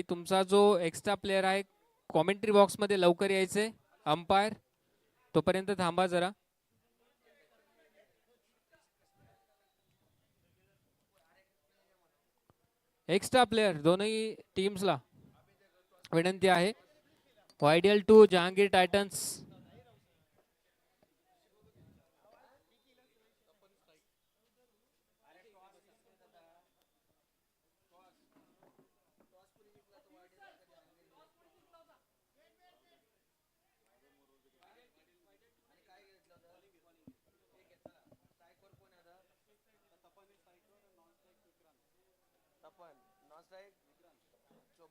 तुमचा जो extra player आहे कॉमेंट्री बॉक्स मध्ये लवकर यायचे. अंपायर तोपर्यंत थांबा जरा. एक्स्ट्रा प्लेयर दोनही टीम्सला विनंती आहे. वायडीएल 2 जहांगीर टायटन्स.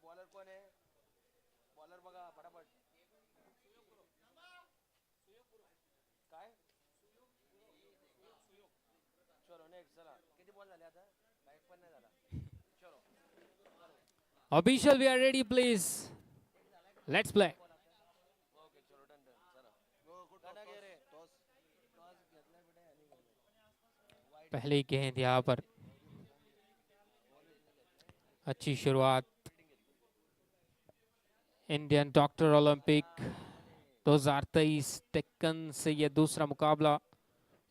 बॉलर कोण आहे? बॉलर बघा फटाफट. काय चलो नेक्स्ट. चला किती बॉल झाले आता? एक पण नाही झाला. चलो Official, we are ready, please. Let's play. Okay चलो डन डन. चला गाना घे रे. टॉस टॉस घेतला बेटा आणि पहली गेंद यहाँ पर. अच्छी शुरुआत. इंडियन डॉक्टर ओलंपिक 2023 टेक्कन से यह दूसरा मुकाबला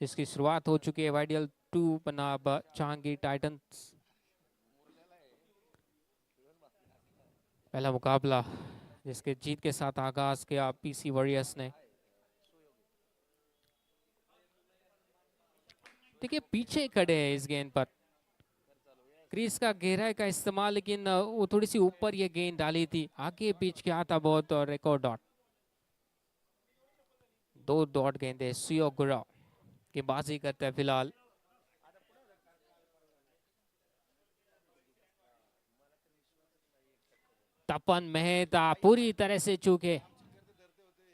जिसकी शुरुआत हो चुकी है. वाइडियल 2 बनाम जहांगीर टाइटंस. पहला मुकाबला जिसके जीत के साथ आगाज किया पीसी वॉरियर्स ने. देखिए पीछे खड़े हैं इस गेंद पर. क्रीज का गहराई का इस्तेमाल, लेकिन वो थोड़ी सी ऊपर ये गेंद डाली थी. आगे पिच क्या था बहुत. और रिकॉर्ड डॉट. 2 डॉट गेंदे सुयो गुराव की बाजी करते हैं फिलहाल. तपन मेहता पूरी तरह से चूके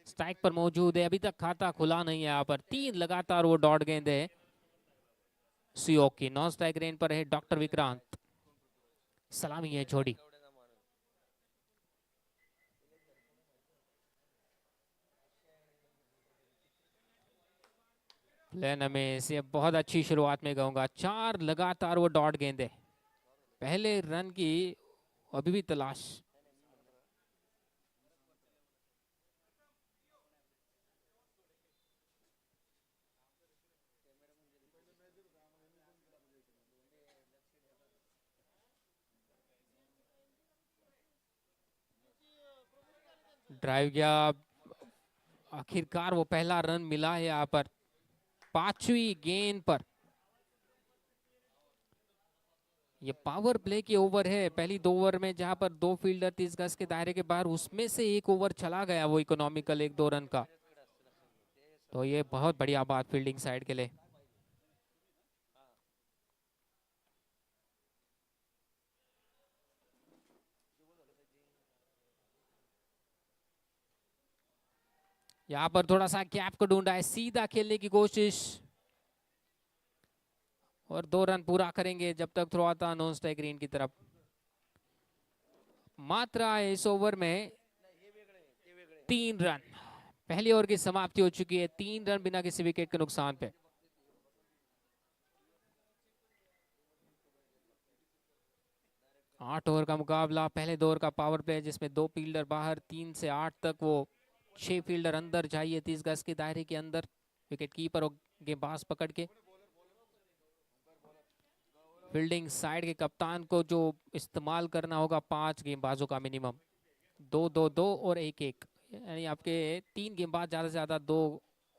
स्ट्राइक पर मौजूद है. अभी तक खाता खुला नहीं है यहाँ पर. 3 लगातार वो डॉट गेंदे सुयो की. नॉन स्ट्राइक रेंज पर है डॉक्टर विक्रांत. सलामी है छोड़ी. प्लेन में से बहुत अच्छी शुरुआत में कहूंगा. 4 लगातार वो डॉट गेंदे. पहले रन की अभी भी तलाश. ड्राइव किया. आखिरकार वो पहला रन मिला है यहाँ पर 5वीं गेंद पर. ये पावर प्ले की ओवर है. पहली 2 ओवर में जहां पर 2 फील्डर 30 गज के दायरे के बाहर, उसमें से एक ओवर चला गया वो इकोनॉमिकल 1-2 रन का. तो ये बहुत बढ़िया बात फील्डिंग साइड के लिए. यहाँ पर थोड़ा सा गैप को ढूंढा है. सीधा खेलने की कोशिश और 2 रन पूरा करेंगे जब तक थ्रो आता नॉन स्ट्राइक ग्रीन की तरफ. मात्रा है इस ओवर में 3 रन. पहली ओवर की समाप्ति हो चुकी है. 3 रन बिना किसी विकेट के नुकसान पे. आठ ओवर का मुकाबला. पहले 2 ओवर का पावर प्ले जिसमें 2 फील्डर बाहर, 3 से 8 तक वो 6 फील्डर अंदर चाहिए 30 गज के दायरे के अंदर. विकेट कीपर और गेंदबाज पकड़ के. फील्डिंग साइड के कप्तान को जो इस्तेमाल करना होगा 5 गेंदबाजों का मिनिमम. 2-2-2 और 1-1, यानी आपके 3 गेंदबाज ज्यादा से ज्यादा 2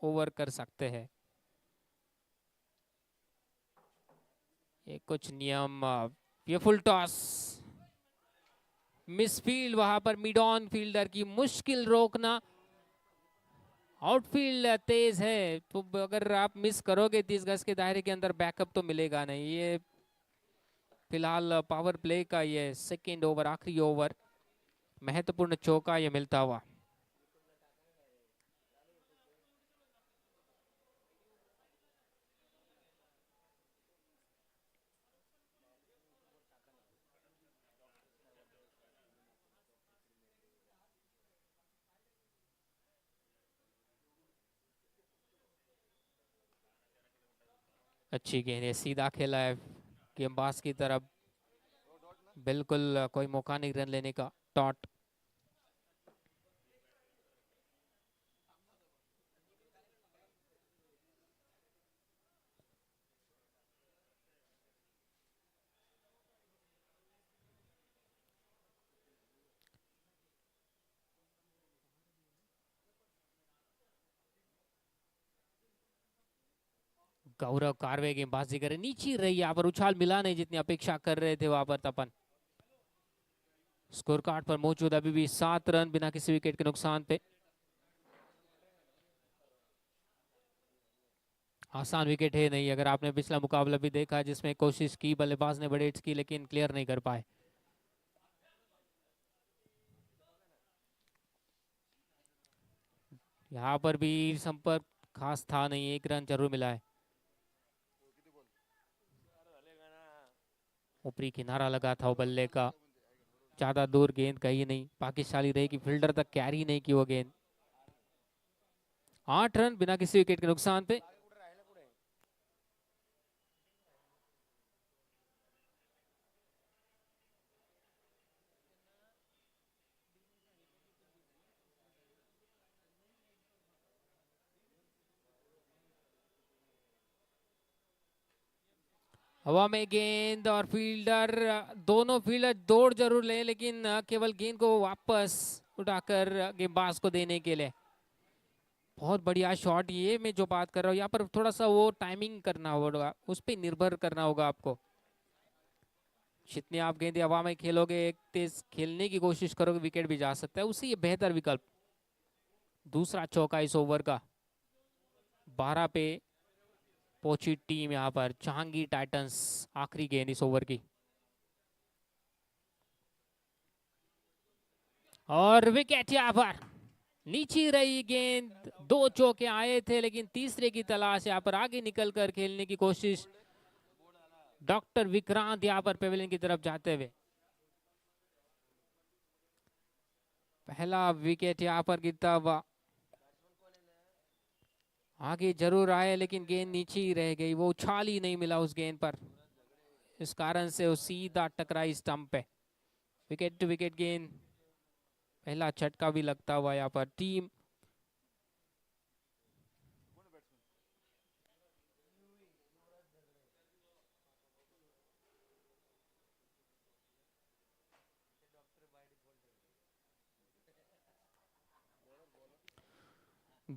ओवर कर सकते हैं. ये कुछ नियम. ये फुल टॉस मिसफील्ड. वहां पर मिड ऑन फील्डर की मुश्किल रोकना. आउटफील्ड तेज है तो अगर आप मिस करोगे 30 गज के दायरे के अंदर बैकअप तो मिलेगा नहीं. ये फिलहाल पावर प्ले का ये सेकेंड ओवर, आखिरी ओवर, महत्वपूर्ण चौका ये मिलता हुआ. अच्छी गेंद है. सीधा खेला है गेंदबाज की तरफ. बिल्कुल कोई मौका नहीं रन लेने का. डॉट। गौरव कारवे गेंदबाजी करे, नीचे रही यहाँ पर, उछाल मिला नहीं जितनी अपेक्षा कर रहे थे वहां पर तपन। स्कोर कार्ड पर मौजूद अभी भी 7 रन बिना किसी विकेट के नुकसान पे। आसान विकेट है नहीं, अगर आपने पिछला मुकाबला भी देखा जिसमें कोशिश की बल्लेबाज ने बड़े हिट्स की लेकिन क्लियर नहीं कर पाए। यहाँ पर भी संपर्क खास था नहीं, 1 रन जरूर मिला है। ऊपरी किनारा लगा था वो बल्ले का, ज्यादा दूर गेंद कहीं नहीं, पाकिस्तानी रही कि फील्डर तक कैरी नहीं की वो गेंद। 8 रन बिना किसी विकेट के नुकसान पे। हवा में गेंद और फील्डर, दोनों फील्डर दौड़ जरूर ले लेकिन केवल गेंद को वापस उठाकर गेंदबाज को देने के लिए। बहुत बढ़िया शॉट, ये मैं जो बात कर रहा हूँ यहाँ पर थोड़ा सा वो टाइमिंग करना होगा, उस पर निर्भर करना होगा आपको। जितनी आप गेंद हवा में खेलोगे, एक तेज खेलने की कोशिश करोगे, विकेट भी जा सकता है, उसी ये बेहतर विकल्प। दूसरा चौका इस ओवर का। 12 पे पहुंची टीम यहाँ पर, जहांगीर टाइटंस। आखिरी गेंद इस ओवर की और विकेट यहाँ पर। नीचे रही गेंद, 2 चौके आए थे लेकिन तीसरे की तलाश यहाँ पर, आगे निकलकर खेलने की कोशिश डॉक्टर विक्रांत यहाँ पर पेविलियन की तरफ जाते हुए। पहला विकेट यहाँ पर गिरता हुआ, आगे जरूर आए लेकिन गेंद नीचे ही रह गई, वो उछाल ही नहीं मिला उस गेंद पर, इस कारण से वो सीधा टकराई स्टंप पे। विकेट टू विकेट गेंद, पहला झटका भी लगता हुआ यहाँ पर। टीम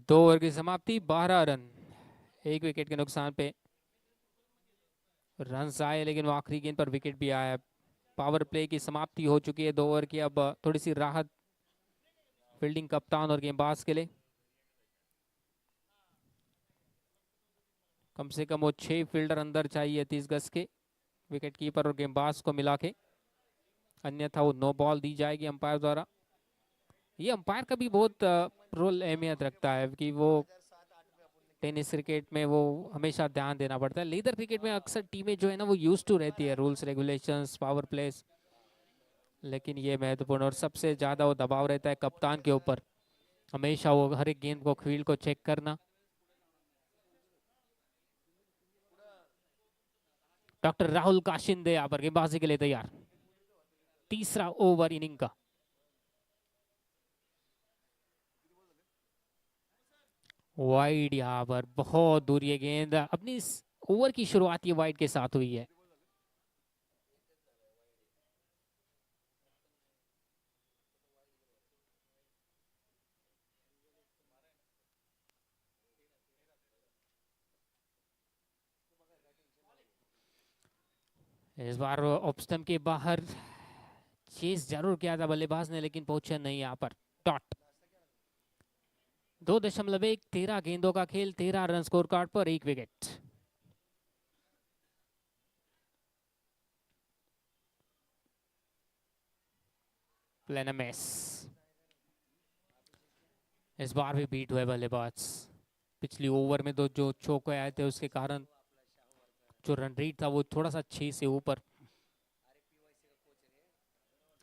दो ओवर की समाप्ति, 12 रन 1 विकेट के नुकसान पे। रन आए लेकिन वो आखिरी गेंद पर विकेट भी आया। पावर प्ले की समाप्ति हो चुकी है 2 ओवर की, अब थोड़ी सी राहत फील्डिंग कप्तान और गेंदबाज के लिए। कम से कम वो 6 फील्डर अंदर चाहिए 30 गज के, विकेट कीपर और गेंदबाज को मिला के, अन्यथा वो नो बॉल दी जाएगी अंपायर द्वारा। ये अंपायर का भी बहुत रोल अहमियत रखता है कि वो टेनिस क्रिकेट में वो हमेशा ध्यान देना पड़ता है। लीडर क्रिकेट में अक्सर टीमें जो है ना वो यूज टू रहती है रूल्स रेगुलेशंस पावर प्लेस, लेकिन ये महत्वपूर्ण और सबसे ज्यादा वो दबाव रहता है कप्तान के ऊपर, हमेशा वो हर एक गेंद को फील्ड को चेक करना। डॉक्टर राहुल काशिंदे यहाँ पर गेंदबाजी के लिए तैयार, तीसरा ओवर इनिंग का। वाइड यहाँ पर, बहुत दूर ये गेंद, अपनी ओवर की शुरुआत ये वाइड के साथ हुई है। इस बार ऑफ स्टंप के बाहर चेस जरूर किया था बल्लेबाज ने लेकिन पहुंचा नहीं यहाँ पर। डॉट। 2.1 13 गेंदों का खेल, 13 रन स्कोर कार्ड पर, 1 विकेट। प्लेनमेस इस बार भी बीट हुए बल्लेबाज। पिछली ओवर में दो जो चौके आए थे उसके कारण जो रन रेट था वो थोड़ा सा 6 से ऊपर,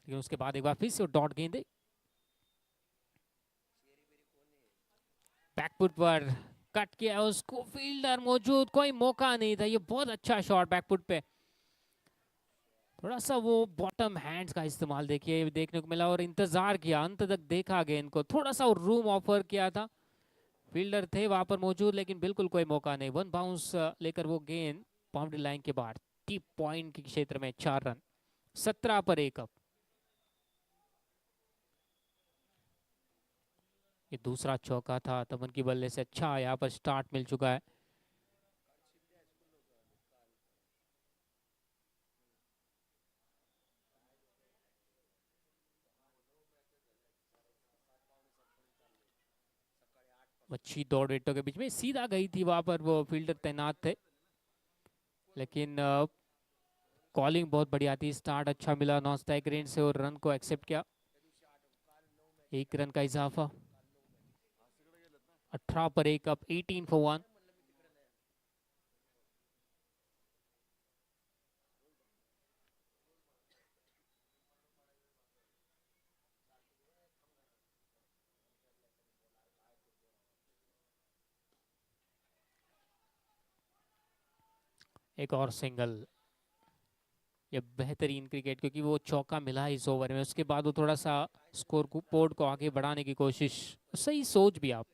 लेकिन उसके बाद एक बार फिर से डॉट गेंदे बैकफुट पर कट किया उसको, फील्डर मौजूद, कोई मौका नहीं था। ये बहुत अच्छा शॉट बैकफुट पे, थोड़ा सा वो बॉटम हैंड्स का इस्तेमाल देखिए देखने को मिला और इंतजार किया, अंत तक देखा गेंद को, थोड़ा सा रूम ऑफर किया था, फील्डर थे वहां पर मौजूद लेकिन बिल्कुल कोई मौका नहीं। वन बाउंस लेकर वो गेंद बाउंड्री लाइन के बाहर, टीप पॉइंट के क्षेत्र में 4 रन, 17 पर 1 अब। ये दूसरा चौका था तमन की बल्ले से, अच्छा यहाँ पर स्टार्ट मिल चुका है। अच्छी दौड़ रेटों के बीच में सीधा गई थी, वहां पर वो फील्डर तैनात थे, लेकिन कॉलिंग बहुत बढ़िया थी, स्टार्ट अच्छा मिला नॉन स्ट्राइक रेंज से और रन को एक्सेप्ट किया। 1 रन का इजाफा, 18 पर 1 अब, 18 for 1। एक और सिंगल, ये बेहतरीन क्रिकेट, क्योंकि वो चौका मिला इस ओवर में, उसके बाद वो थोड़ा सा स्कोर को बोर्ड को आगे बढ़ाने की कोशिश, सही सोच भी आप।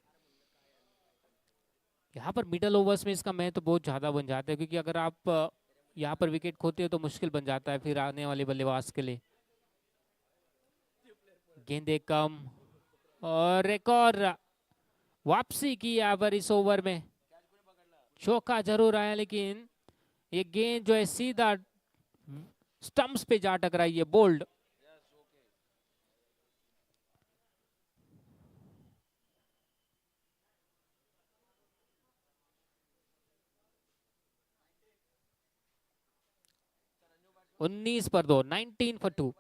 यहाँ पर मिडल ओवर्स में इसका महत्व तो बहुत ज़्यादा बन जाता है, क्योंकि अगर आप यहाँ पर विकेट खोते हो तो मुश्किल बन जाता है फिर आने वाले बल्लेबाज के लिए। गेंदे कम और एक और वापसी की यहाँ पर इस ओवर में, चौका जरूर आया लेकिन ये गेंद जो है सीधा स्टंप्स पे जा टकराई है, बोल्ड। उन्नीस पर 2, 19 for 2।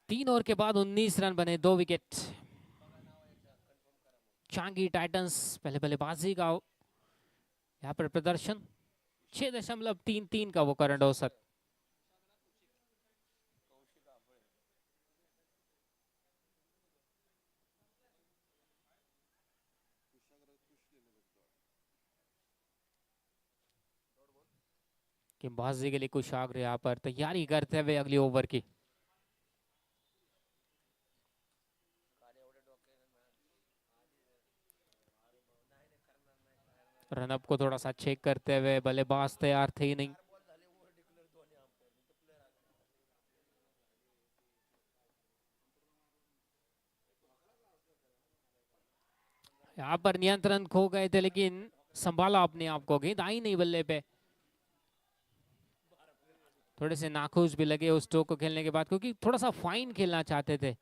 तीन ओवर के बाद 19 रन बने, 2 विकेट। चांगी टाइटंस पहले बल्लेबाजी का यहाँ पर प्रदर्शन, 6.33 का वो करंट औसत। गेंदबाजी के लिए कुशाग्र यहाँ पर तैयारी करते हुए अगली ओवर की। रनअप को थोड़ा सा चेक करते हुए, बल्लेबाज तैयार थे ही नहीं। यहाँ पर नियंत्रण खो गए थे लेकिन संभाला अपने आप को, गेंद आई नहीं बल्ले पे। थोड़े से नाखुश भी लगे उस स्ट्रोक को खेलने के बाद, क्योंकि थोड़ा सा फाइन खेलना चाहते थे।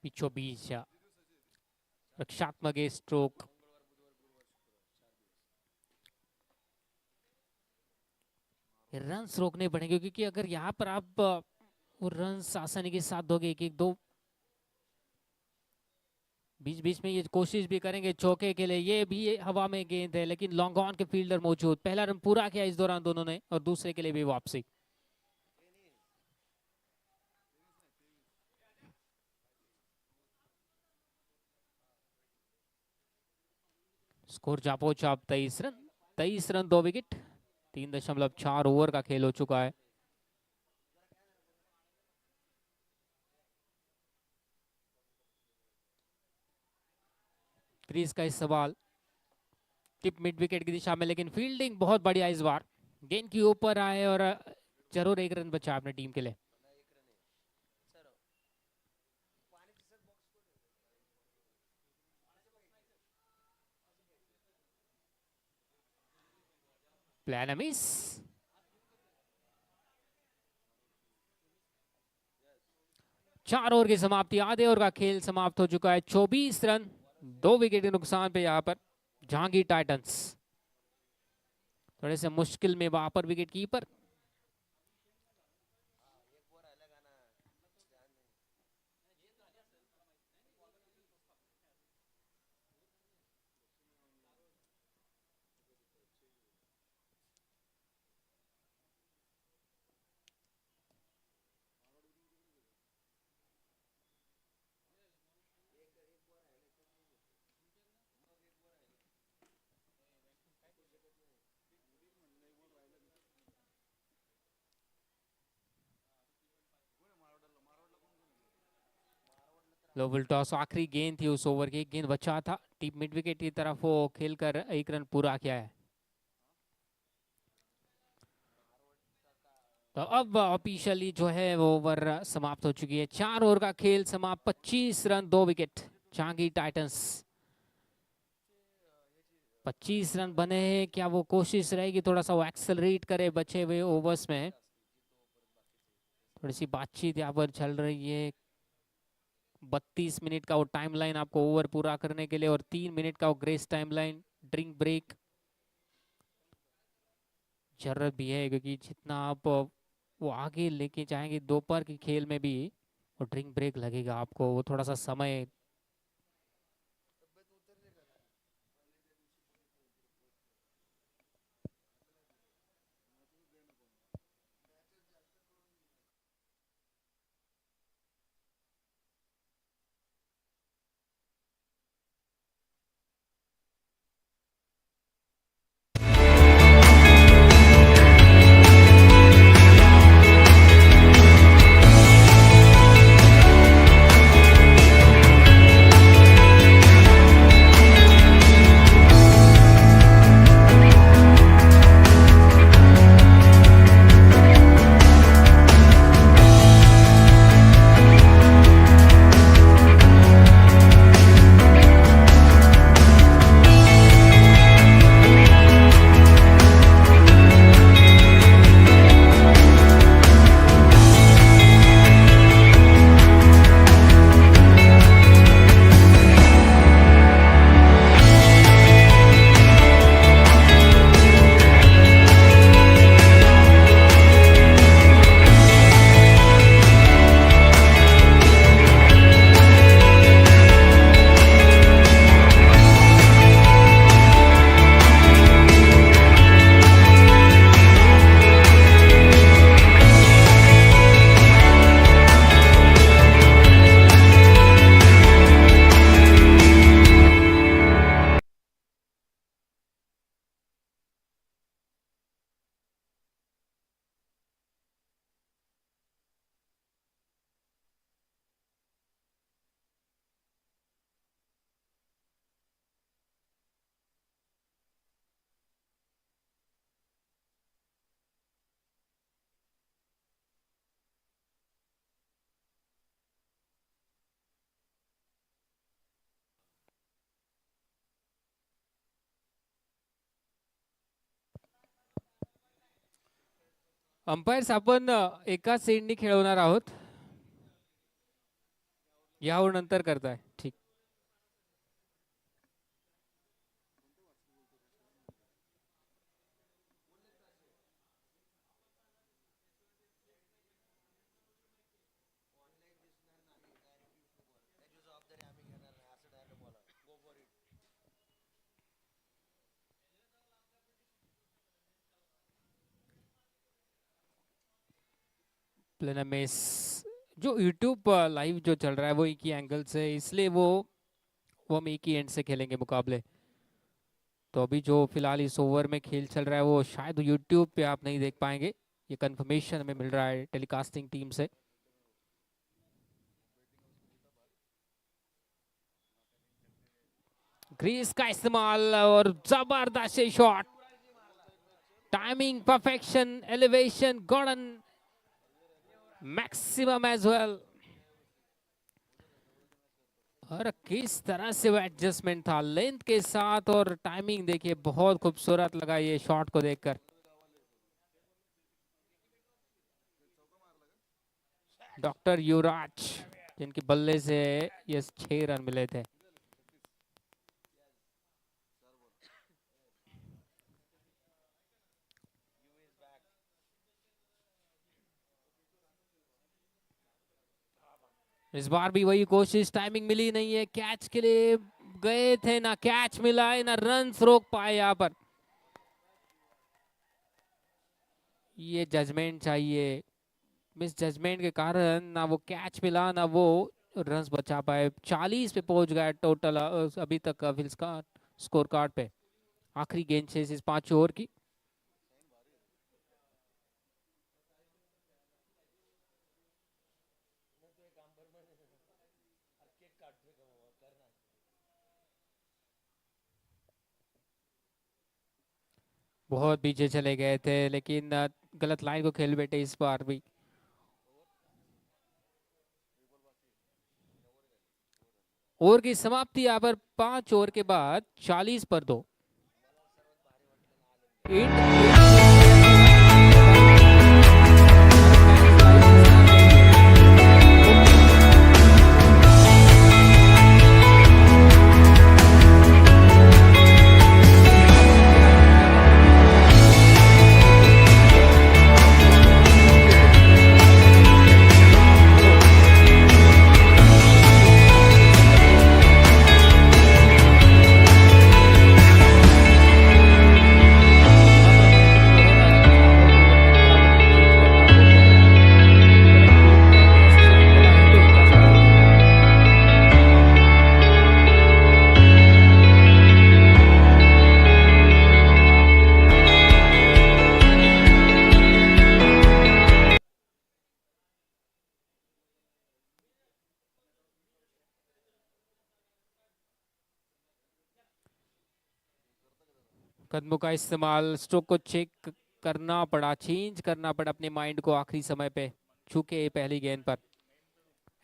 बीचों बीच रक्षात्मक स्ट्रोक, रन्स रोकने पड़ेंगे, क्योंकि अगर यहाँ पर आप वो रन्स आसानी के साथ दोगे, एक एक दो, बीच बीच में ये कोशिश भी करेंगे चौके के लिए, ये भी हवा में गेंद है लेकिन लॉन्ग ऑन के फील्डर मौजूद, पहला रन पूरा किया इस दौरान दोनों ने और दूसरे के लिए भी वापसी। स्कोर जा पहुंचा अब 23 रन, 23 रन 2 विकेट, 3.4 ओवर का खेल हो चुका है। क्रीज का इस सवाल, टिप मिड विकेट की दिशा में, लेकिन फील्डिंग बहुत बढ़िया इस बार, गेंद के ऊपर आए और जरूर 1 रन बचा अपने टीम के लिए। प्लेनमिस 4 ओवर की समाप्ति, आधे ओवर का खेल समाप्त हो चुका है। 24 रन 2 विकेट के नुकसान पे यहाँ पर जहांगीर टाइटंस थोड़े से मुश्किल में वहां पर विकेट कीपर। लोबल टॉस आखिरी गेंद थी उस ओवर की, एक गेंद बचा था। टीम मिड विकेट की तरफ वो खेलकर 1 रन पूरा किया है। तो अब ऑफिशियली जो है वो ओवर समाप्त हो चुकी है। 4 ओवर का खेल समाप्त, 25 run 2 wicket Jahangir Titans. 25 run बने हैं, क्या वो कोशिश रहेगी थोड़ा सा वो एक्सेलरेट करे बचे हुए ओवर्स में? थोड़ी सी बातचीत यहाँ पर चल रही है। 32 मिनट का वो टाइमलाइन आपको ओवर पूरा करने के लिए और 3 मिनट का वो ग्रेस टाइमलाइन, ड्रिंक ब्रेक जरूरत भी है, क्योंकि जितना आप वो आगे लेके जाएंगे दोपहर के खेल में भी वो ड्रिंक ब्रेक लगेगा आपको, वो थोड़ा सा समय। अंपायर्स आपण एकाच सेंडनी खेळवणार आहोत, यावर नंतर करताय ठीक? प्लेनमेस जो यूट्यूब लाइव जो चल रहा है वो एक ही एंगल से, इसलिए वो हम एक ही एंड से खेलेंगे मुकाबले। तो अभी जो फिलहाल इस ओवर में खेल चल रहा है वो शायद यूट्यूब पे आप नहीं देख पाएंगे, ये कंफर्मेशन हमें मिल रहा है टेलीकास्टिंग टीम से। ग्रीस का इस्तेमाल और जबरदस्त shot, timing perfection, elevation Gordon maximum as well. और किस तरह से वो एडजस्टमेंट था लेंथ के साथ, और टाइमिंग देखिए बहुत खूबसूरत लगा ये शॉट को देखकर। डॉक्टर युवराज, जिनके बल्ले से ये 6 रन मिले थे। इस बार भी वही कोशिश, टाइमिंग मिली नहीं है, कैच के लिए गए थे, ना कैच मिला है ना रन रोक पाए यहाँ पर। ये जजमेंट चाहिए, मिस जजमेंट के कारण ना वो कैच मिला ना वो रन्स बचा पाए। 40 पे पहुंच गया टोटल अभी तक का विल्स का स्कोर कार्ड पे। आखिरी गेंद 6 इस 5 ओवर की। बहुत पीछे चले गए थे, लेकिन गलत लाइन को खेल बैठे इस बार भी। ओवर की समाप्ति यहाँ पर 5 ओवर के बाद 40 पर 2। कदमों का इस्तेमाल, स्ट्रोक को चेक करना पड़ा, चेंज करना पड़ा अपने माइंड को आखिरी समय पे, चूंकि पहली गेंद पर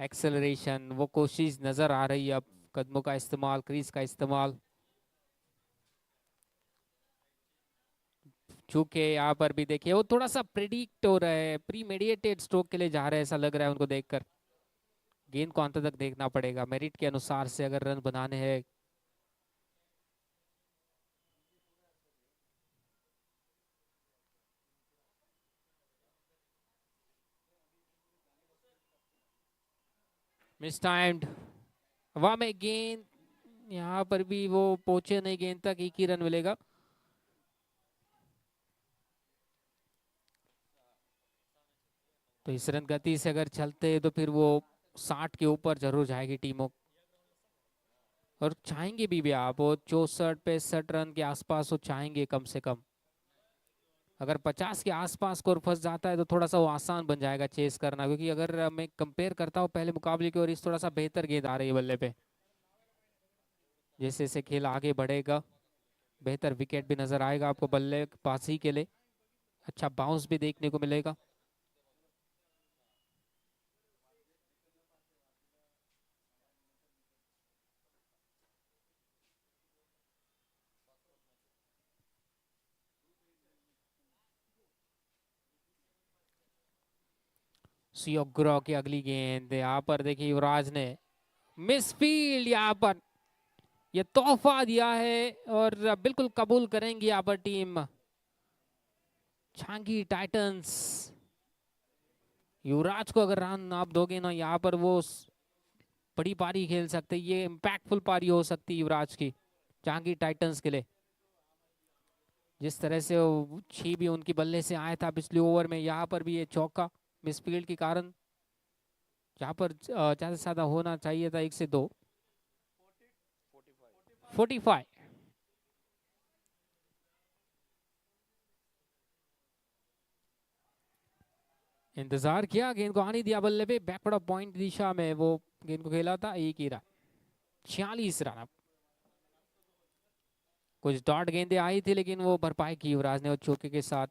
एक्सेलरेशन, वो कोशिश नजर आ रही है अब। कदमों का इस्तेमाल, क्रीज का इस्तेमाल, चूंकि यहाँ पर भी देखिए वो थोड़ा सा प्रिडिक्ट हो रहा है, प्रीमेडिएटेड स्ट्रोक के लिए जा रहे हैं ऐसा लग रहा है उनको देखकर। गेंद को अंत तक देखना पड़ेगा, मेरिट के अनुसार से अगर रन बनाने हैं। मिस टाइम्ड, हवा में गेंद, यहाँ पर भी वो पहुंचे नहीं गेंद तक, एक ही रन मिलेगा। तो इस रन गति से अगर चलते तो फिर वो 60 के ऊपर जरूर जाएगी टीमों, और चाहेंगे भी आप वो 64-65 रन के आसपास वो चाहेंगे कम से कम। अगर 50 के आसपास स्कोर फंस जाता है तो थोड़ा सा वो आसान बन जाएगा चेस करना, क्योंकि अगर मैं कंपेयर करता हूँ पहले मुकाबले की, और इस थोड़ा सा बेहतर गेंद आ रही है बल्ले पे। जैसे जैसे खेल आगे बढ़ेगा बेहतर विकेट भी नजर आएगा आपको बल्लेबाजी के लिए, अच्छा बाउंस भी देखने को मिलेगा। सियोग्रो की अगली गेंद, यहाँ पर देखिए युवराज ने मिस फील्ड, यहाँ पर ये तोहफा दिया है और बिल्कुल कबूल करेंगी यहाँ पर टीम झांगी टाइटंस। युवराज को अगर रन आप दोगे ना यहाँ पर, वो बड़ी पारी खेल सकते, ये इम्पैक्टफुल पारी हो सकती है युवराज की झांगी टाइटंस के लिए। जिस तरह से वो 6 भी उनकी बल्ले से आया था पिछले ओवर में, यहाँ पर भी ये चौका मिसफील्ड के कारण, जहाँ पर ज्यादा से ज्यादा होना चाहिए था 1 से 2। 45। इंतजार किया, गेंद को आने दिया बल्ले पे, बैकवर्ड पॉइंट दिशा में वो गेंद को खेला था, एक ही रन। 46 रन। अब कुछ डॉट गेंदें आई थी लेकिन वो भरपाई की युवराज ने और चौके के साथ।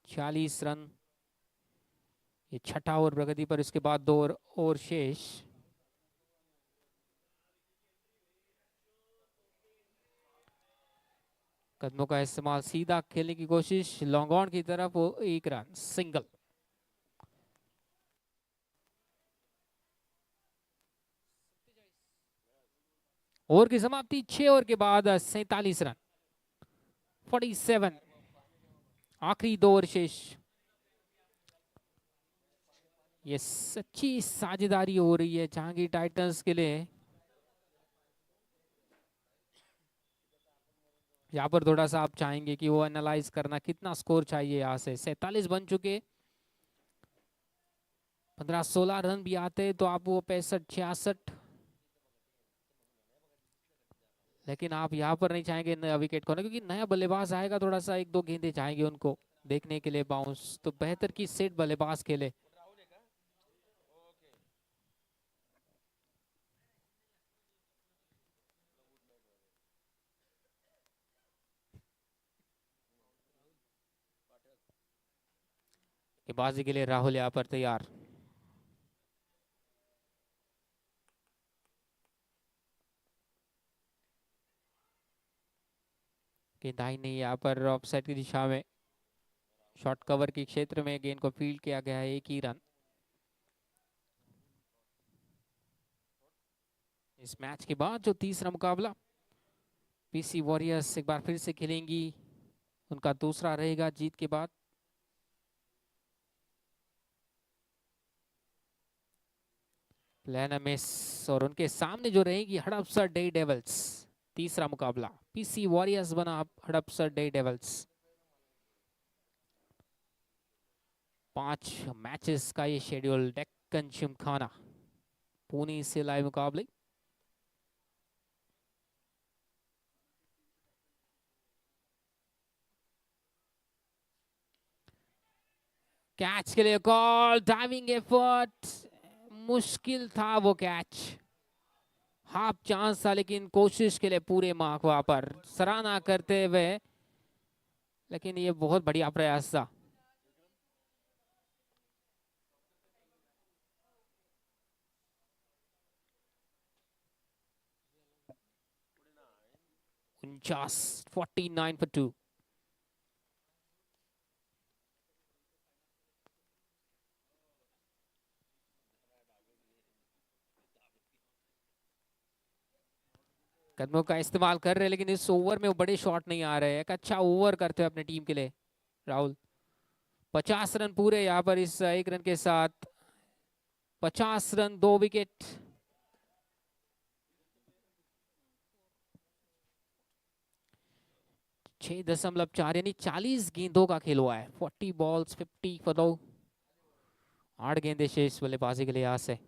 46 रन, ये छठा ओवर प्रगति पर, इसके बाद 2 ओवर शेष। कदमों का इस्तेमाल, सीधा खेलने की कोशिश लॉन्ग ऑन की तरफ, वो 1 रन सिंगल। ओवर की समाप्ति 6 ओवर के बाद 47 रन 47। आखिरी 2 ओवर शेष। ये सच्ची साझेदारी हो रही है जहांगीर टाइटंस के लिए। यहाँ पर थोड़ा सा आप चाहेंगे कि वो एनालाइज करना कितना स्कोर चाहिए। यहाँ से 47 बन चुके, 15-16 रन भी आते तो आप वो 65-66, लेकिन आप यहाँ पर नहीं चाहेंगे नया विकेट खोना, क्योंकि नया बल्लेबाज आएगा, थोड़ा सा 1-2 गेंदे चाहेंगे उनको देखने के लिए बाउंस, तो बेहतर की सेट बल्लेबाज खेले। बाजी के लिए राहुल यहाँ पर तैयार। गेंदाई नहीं, यहाँ पर ऑफसाइड की दिशा में शॉर्ट कवर के क्षेत्र में गेंद को फील्ड किया गया है। 1 ही रन। इस मैच के बाद जो तीसरा मुकाबला पीसी वॉरियर्स एक बार फिर से खेलेंगी, उनका दूसरा रहेगा जीत के बाद। प्लेनमिस और उनके सामने जो रहेगी हड़पसर डे डेविल्स। तीसरा मुकाबला पीसी वॉरियर्स बना हड़पसर डे डेविल्स। 5 मैचेस का ये शेड्यूल डेक्कन जिमखाना पुणे से लाइव मुकाबले। कैच के लिए कॉल, डाइविंग एफर्ट, मुश्किल था वो कैच, हाफ चांस था, लेकिन कोशिश के लिए पूरे मार्क वहां पर सराहना करते हुए, लेकिन ये बहुत बढ़िया प्रयास था। Just 49 for 2. कदमों का इस्तेमाल कर रहे हैं, लेकिन इस ओवर में वो बड़े शॉट नहीं आ रहे हैं। एक अच्छा ओवर करते हैं अपने टीम के लिए राहुल। 50 रन पूरे यहाँ पर इस 1 रन के साथ। 50 रन 2 विकेट। छह 6.4 यानी 40 गेंदों का खेल हुआ है। 40 बॉल्स 50 फॉर 8 गेंदे शेष बल्लेबाजी के लिए यहाँ से।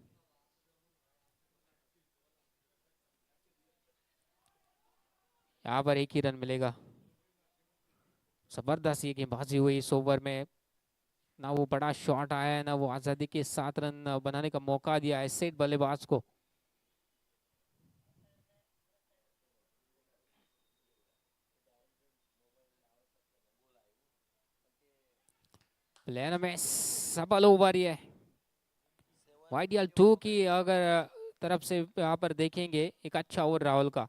यहाँ पर 1 ही रन मिलेगा। जबरदस्त ये गेंदबाजी हुई इस ओवर में, ना वो बड़ा शॉट आया है, ना वो आजादी के 7 रन बनाने का मौका दिया है सेट बल्लेबाज को। प्लेन में सबल ओवर ये वाईडीएल 2 की अगर तरफ से यहाँ पर देखेंगे, एक अच्छा ओवर राहुल का।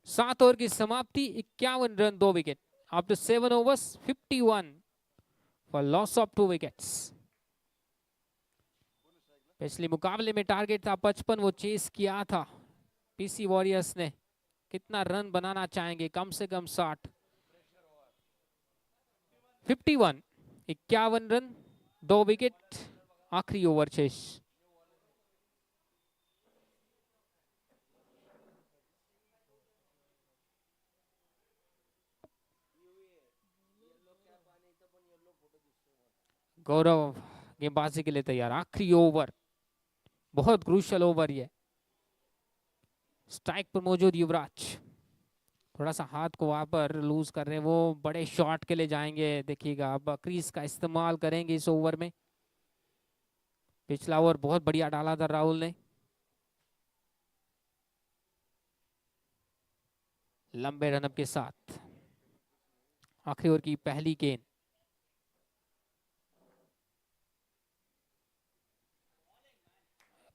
7 ओवर की समाप्ति, 51 run 2 wicket. After 7 overs 51 for loss of 2 wickets. पिछले मुकाबले में टारगेट था 55, वो चेस किया था पीसी वॉरियर्स ने। कितना रन बनाना चाहेंगे? कम से कम 60। 51, 51 रन 2 विकेट, आखिरी ओवर शेष। गौरव गेंदबाजी के लिए तैयार। आखिरी ओवर, बहुत क्रूशियल ओवर ये। स्ट्राइक पर मौजूद युवराज थोड़ा सा हाथ को वहां पर लूज कर रहे हैं, वो बड़े शॉट के लिए जाएंगे। देखिएगा अब क्रीज का इस्तेमाल करेंगे इस ओवर में। पिछला ओवर बहुत बढ़िया डाला था राहुल ने। लंबे रनअप के साथ आखिरी ओवर की पहली गेंद।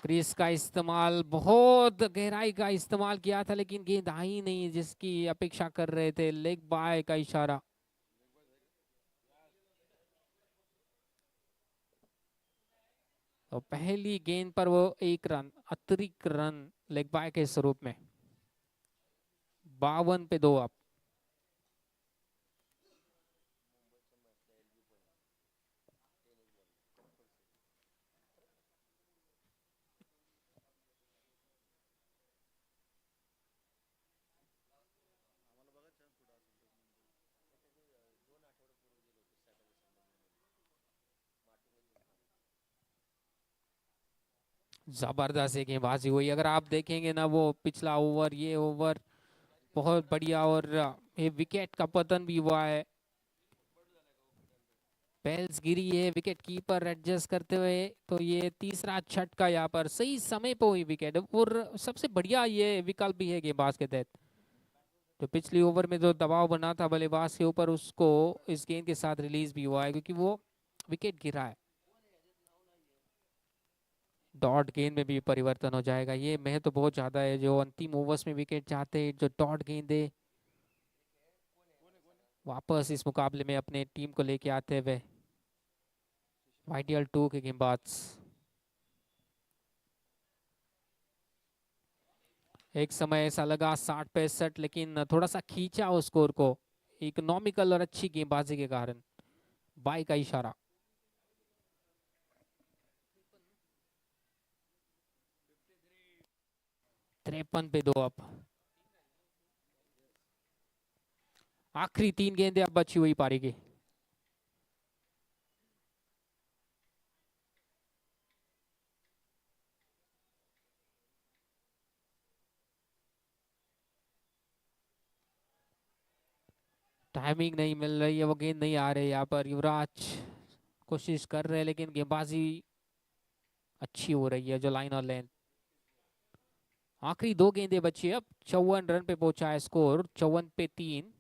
क्रीज का इस्तेमाल, बहुत गहराई का इस्तेमाल किया था, लेकिन गेंद आई नहीं जिसकी अपेक्षा कर रहे थे। लेग बाय का इशारा। तो पहली गेंद पर वो 1 रन, अतिरिक्त रन लेग बाय के स्वरूप में। 52 पे 2 अब। जबरदस्त एक गेंदबाजी हुई। अगर आप देखेंगे ना वो पिछला ओवर, ये ओवर बहुत बढ़िया, और ये विकेट का पतन भी हुआ है। पेल्स गिरी है, विकेट कीपर एडजस्ट करते हुए। तो ये तीसरा छटका यहाँ पर सही समय पे हुई विकेट, और सबसे बढ़िया ये विकल्प भी है गेंदबाज के तहत। तो पिछली ओवर में जो दबाव बना था बल्लेबाज के ऊपर, उसको इस गेंद के साथ रिलीज भी हुआ है, क्योंकि वो विकेट गिरा है। डॉट गेंद में भी परिवर्तन हो जाएगा। ये महत्व तो बहुत ज्यादा है, जो अंतिम ओवर्स में विकेट चाहते हैं, जो डॉट गेंदे वापस इस मुकाबले में अपने टीम को लेके आते हुए YDL 2 के गेंदबाज। एक समय ऐसा लगा 60-65, लेकिन थोड़ा सा खींचा उस स्कोर को इकोनॉमिकल और अच्छी गेंदबाजी के कारण। बाई का इशारा। 53 पे 2 अब। आखिरी 3 गेंदें अब बची हुई पारी की। टाइमिंग नहीं मिल रही है, वो गेंद नहीं आ रही। यहाँ पर युवराज कोशिश कर रहे हैं, लेकिन गेंदबाजी अच्छी हो रही है, जो लाइन और लेंथ। आखिरी 2 गेंदें बची है अब। 54 रन पे पहुंचा है स्कोर, 54 पे 3।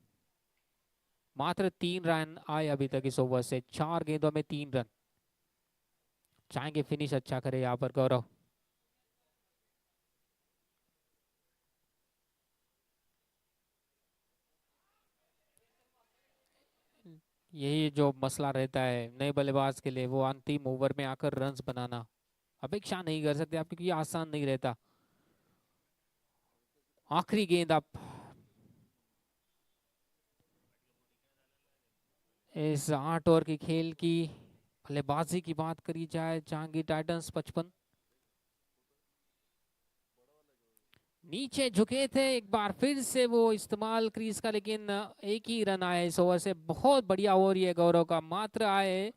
मात्र 3 रन आए अभी तक इस ओवर से। 4 गेंदों में 3 रन। चाहेंगे फिनिश अच्छा करे यहाँ पर गौरव। यही जो मसला रहता है नए बल्लेबाज के लिए, वो अंतिम ओवर में आकर रन्स बनाना। अपेक्षा नहीं कर सकते आप, क्योंकि ये आसान नहीं रहता। आखिरी गेंद अब। इस 8 ओवर की खेल की बल्लेबाजी की बात करी जाए, जहांगीर टाइटंस 55। नीचे झुके थे, एक बार फिर से वो इस्तेमाल क्रीज का, लेकिन एक ही रन आए इस ओवर से। बहुत बढ़िया ओवर ये गौरव का। मात्र आए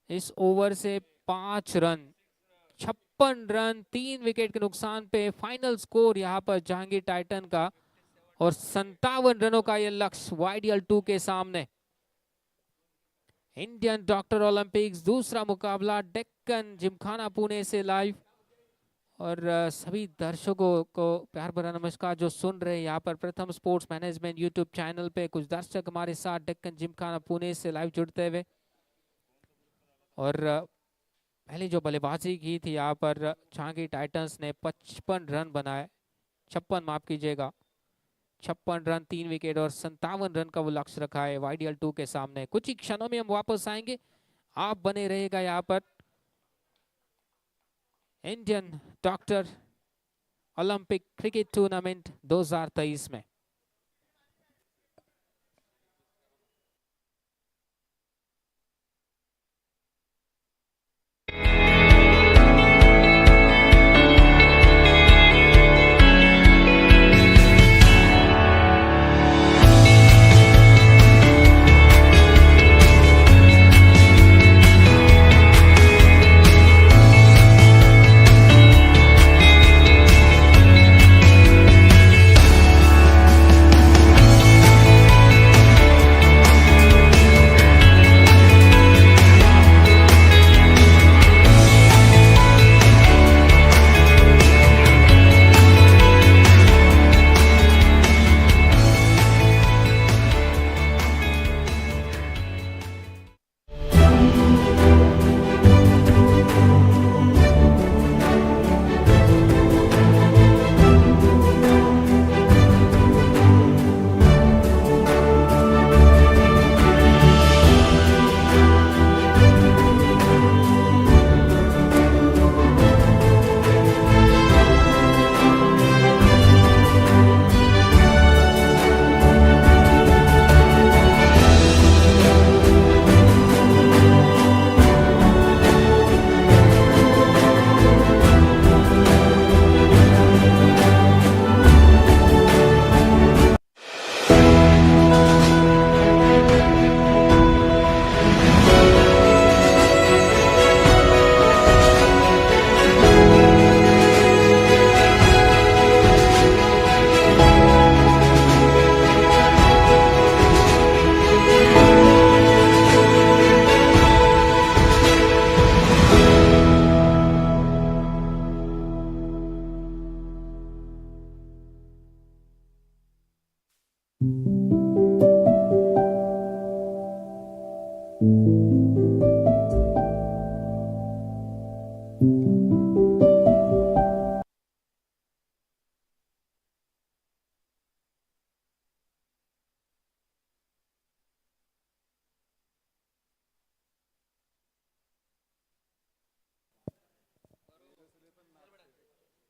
इस ओवर से 5 रन। 56 रन 3 विकेट के नुकसान पे। फाइनल स्कोर यहाँ पर जहांगीर टाइटन का, और 57 रनों का ये लक्ष्य YDL 2 के सामने। इंडियन डॉक्टर ओलंपिक्स दूसरा मुकाबला डेक्कन जिमखाना पुणे से लाइव। और सभी दर्शकों को प्यार भरा नमस्कार जो सुन रहे हैं यहाँ पर प्रथम स्पोर्ट्स मैनेजमेंट यूट्यूब चैनल पे। कुछ दर्शक हमारे साथ डेक्कन जिमखाना पुणे से लाइव जुड़ते हुए। और पहले जो बल्लेबाजी की थी यहाँ पर जहांगीर टाइटंस ने 55 रन बनाए, 56 माफ कीजिएगा, 56 रन 3 विकेट और 57 रन का वो लक्ष्य रखा है YDL 2 के सामने। कुछ ही क्षणों में हम वापस आएंगे, आप बने रहेगा यहाँ पर Indian doctor Olympic cricket tournament 2023 में।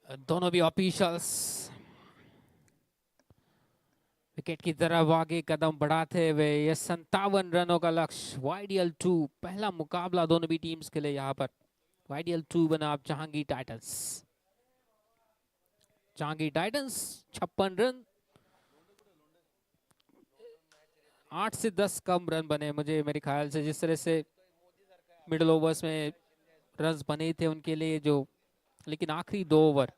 दोनों भी ऑफिशियल्स विकेट की तरफ आगे कदम बढ़ाते हुए ये 57 रनों का लक्ष्य YDL 2 पहला मुकाबला दोनों भी टीम्स के लिए यहाँ पर YDL 2 बनाम जहांगीर टाइटंस 56 रन 8 से 10 कम रन बने मुझे मेरे ख्याल से जिस तरह से मिडिल ओवर्स में रन्स बने थे उनके लिए जो लेकिन आखिरी 2 ओवर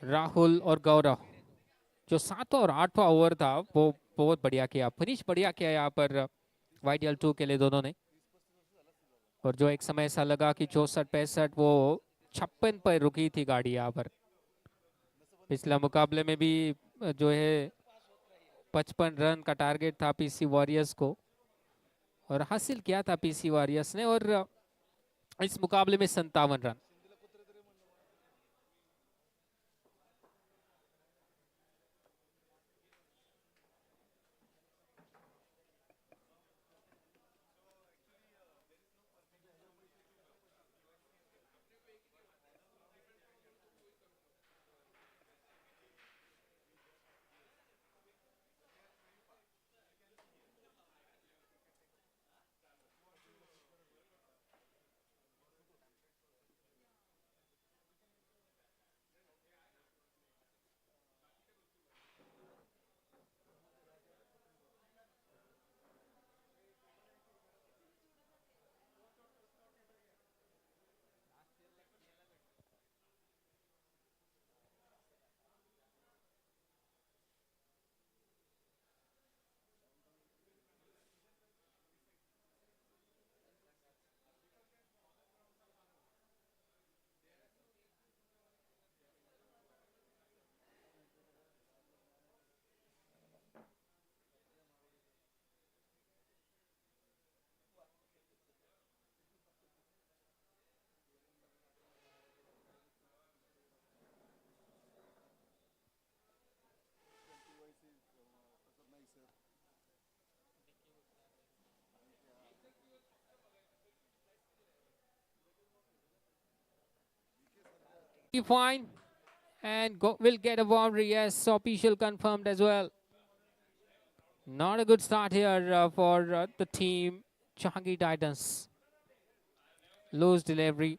राहुल और गौरव जो 7वां और 8वां ओवर था वो बहुत बढ़िया किया फिनिश बढ़िया किया यहाँ पर YDL 2 के लिए दोनों ने और जो एक समय ऐसा लगा कि 64-65 वो 56 पर रुकी थी गाड़ी यहाँ पर पिछला मुकाबले में भी जो है 55 रन का टारगेट था PC वॉरियर्स को और हासिल किया था PC वॉरियर्स ने और इस मुकाबले में 57 run fine and will get a boundary. Yes, official confirmed as well. Not a good start here for the team Jahangir Titans. Loose delivery.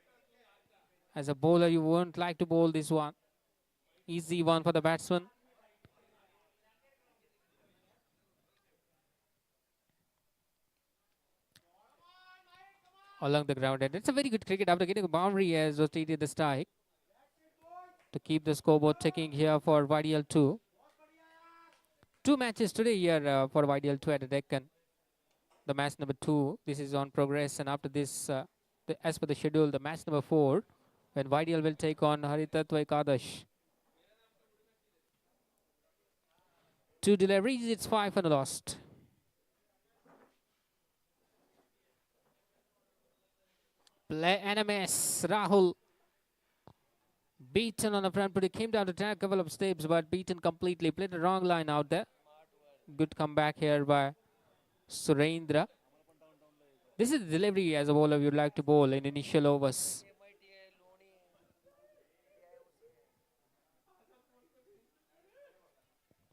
As a bowler, you won't like to bowl this one. Easy one for the batsman. Along the ground, and it's a very good cricket after getting a boundary as rotated the strike to keep the scoreboard ticking here for YDL 2. 2 matches today here for YDL 2 at the Deccan. The match number 2, this is on progress, and after this, as per the schedule, the match number 4, when YDL will take on Haritatva Ekadash. 2 deliveries, it's 5 and a lost. Play NMS, Rahul. Beaten on the front, but he came down to tag a couple of steps, but beaten completely. Played the wrong line out there. Good comeback here by Surendra. This is the delivery as a bowler you'd like to bowl in initial overs.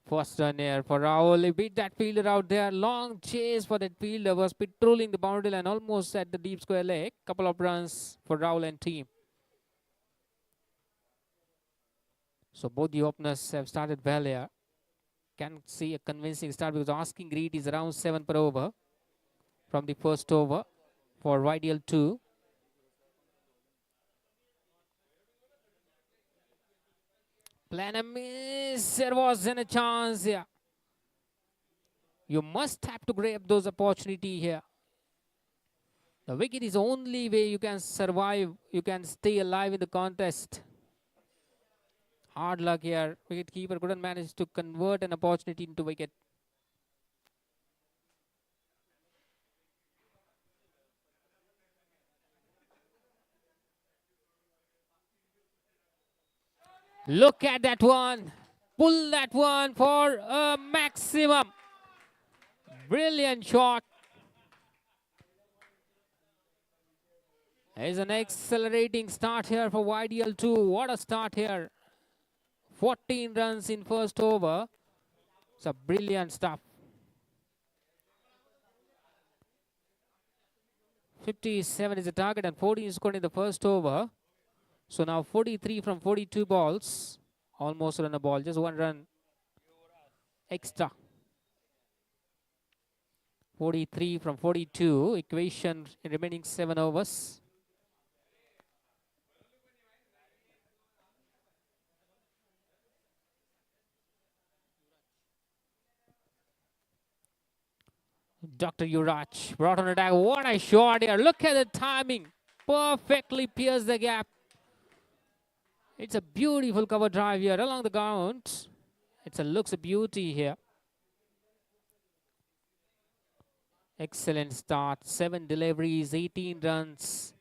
First run here for Rahul. He beat that fielder out there. Long chase for that fielder. Was patrolling the boundary line almost at the deep square leg. Couple of runs for Rahul and team. So both the openers have started well here. Can see a convincing start because asking rate is around 7 per over from the first over for YDL 2. Plan a miss. There wasn't a chance here. You must have to grab those opportunity here. The wicket is the only way you can survive. You can stay alive in the contest. Hard luck here. Wicket keeper couldn't manage to convert an opportunity into wicket. Look at that one. Pull that one for a maximum. Brilliant shot. Is an accelerating start here for YDL2. What a start here. 14 runs in first over. It's a brilliant stuff. 57 is the target and 14 scored in the first over. So now 43 from 42 balls. Almost run a ball, just 1 run extra. 43 from 42. Equation in remaining 7 overs. Dr. Yuvraj brought on attack. What a shot here. Look at the timing. Perfectly pierced the gap. It's a beautiful cover drive here along the ground. Looks a beauty here. Excellent start. 7 deliveries, 18 runs.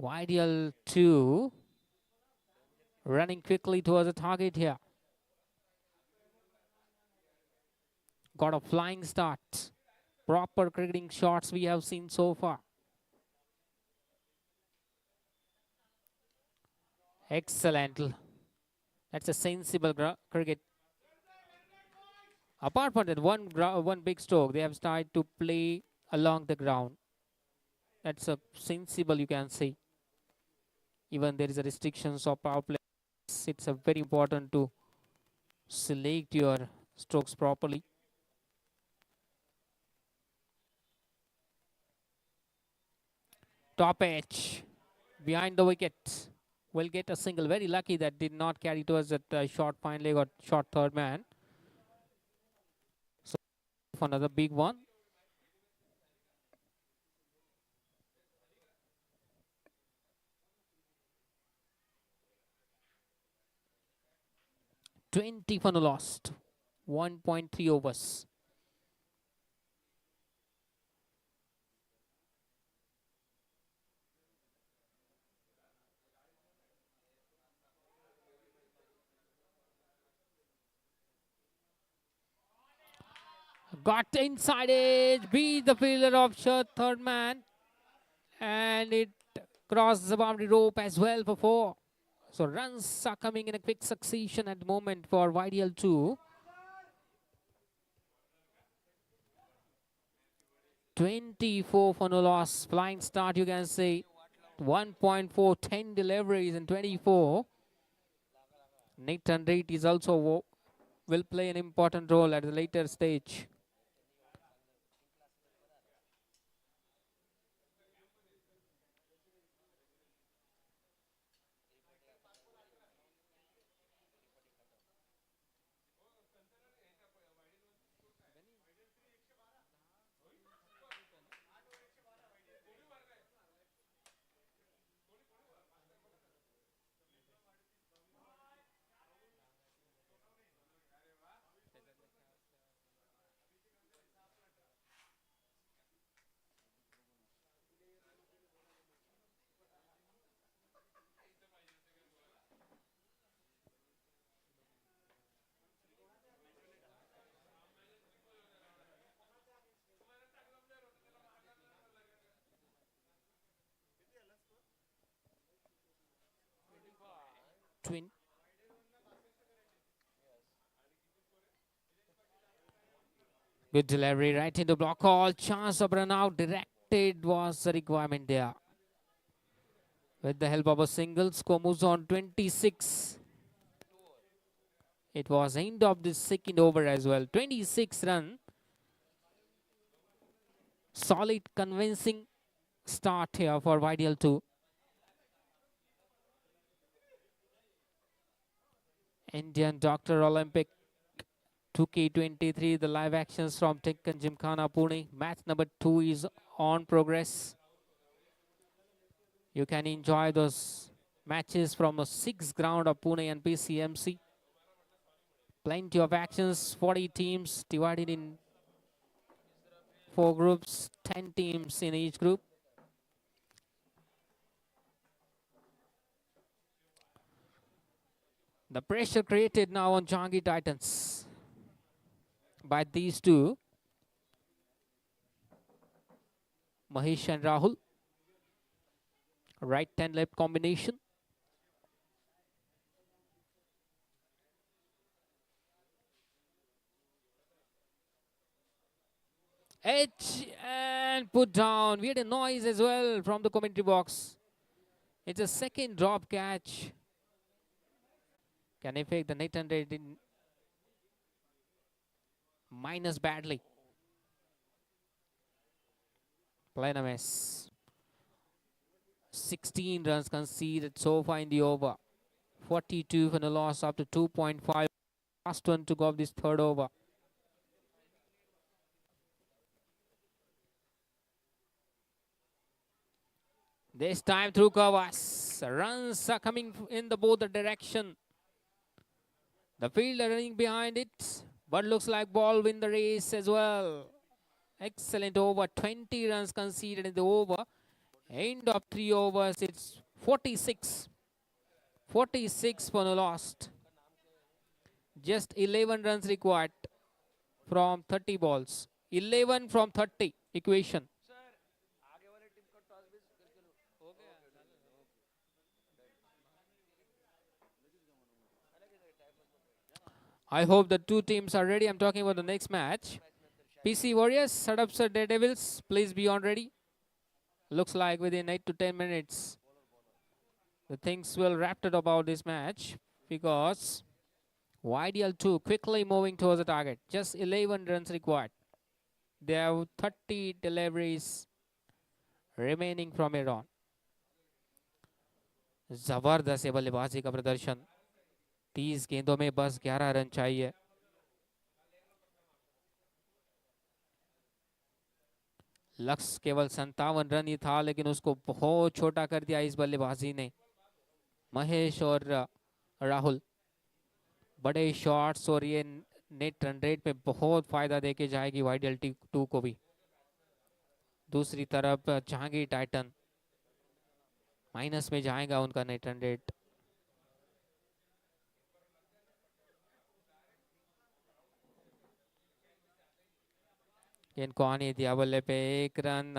YDL 2 running quickly towards the target here. Got a flying start. Proper cricketing shots we have seen so far. Excellent. That's a sensible cricket. Apart from that one big stroke, they have started to play along the ground. That's a sensible, you can say. Even there is a restrictions of power play. It's a very important to select your strokes properly. Top edge behind the wicket will get a single. Very lucky that did not carry towards that short fine leg or short third man. So for another big one. $20 for no lost. 1.3 overs. Got inside it, beat the fielder of third man, and it crosses the boundary rope as well for 4. So runs are coming in a quick succession at the moment for YDL2. 24 for no loss, flying start you can say. 1.4, 10 deliveries in 24. Nathan Reid is also will play an important role at the later stage. Good delivery right into block call. Chance of run out directed was the requirement there. With the help of a single, score moves on 26. It was end of the second over as well. 26 run. Solid, convincing start here for YDL2. Indian Doctor Olympic 2K23, the live actions from Deccan Gymkhana Pune. Match number 2 is on progress. You can enjoy those matches from the 6th ground of Pune and PCMC. Plenty of actions, 40 teams divided in 4 groups, 10 teams in each group. The pressure created now on Jahangir Titans by these two, Mahesh and Rahul. right 10 left combination. Edge and put down. We had a noise as well from the commentary box. It's a second drop catch. Can he fake the net and in minus badly? Plenames. 16 runs conceded so far in the over. 42 for the loss after 2.5. Last one to go of this third over. This time through covers. Runs are coming in the both the direction. The fielder running behind it, but looks like ball win the race as well. Excellent over. 20 runs conceded in the over. End of 3 overs, it's 46. 46 for the lost. Just 11 runs required from 30 balls. 11 from 30 equation. I hope the two teams are ready. I'm talking about the next match. PC Warriors, Sadapsar Daredevils, please be on ready. Looks like within 8 to 10 minutes, the things will wrap it about this match because YDL2 quickly moving towards the target. Just 11 runs required. They have 30 deliveries remaining from here on. जबरदस्त है बल्लेबाजी का प्रदर्शन. 30 गेंदों में बस 11 run चाहिए. लक्ष्य केवल 57 रन ही था, लेकिन उसको बहुत छोटा कर दिया इस बल्लेबाजी ने. महेश और राहुल बड़े शॉट्स और ये नेट रन रेट में बहुत फायदा देके जाएगी YDL2 को भी. दूसरी तरफ जहांगीर टाइटन माइनस में जाएगा उनका नेट रन रेट. इनको आने दिया बल्ले पे. एक रन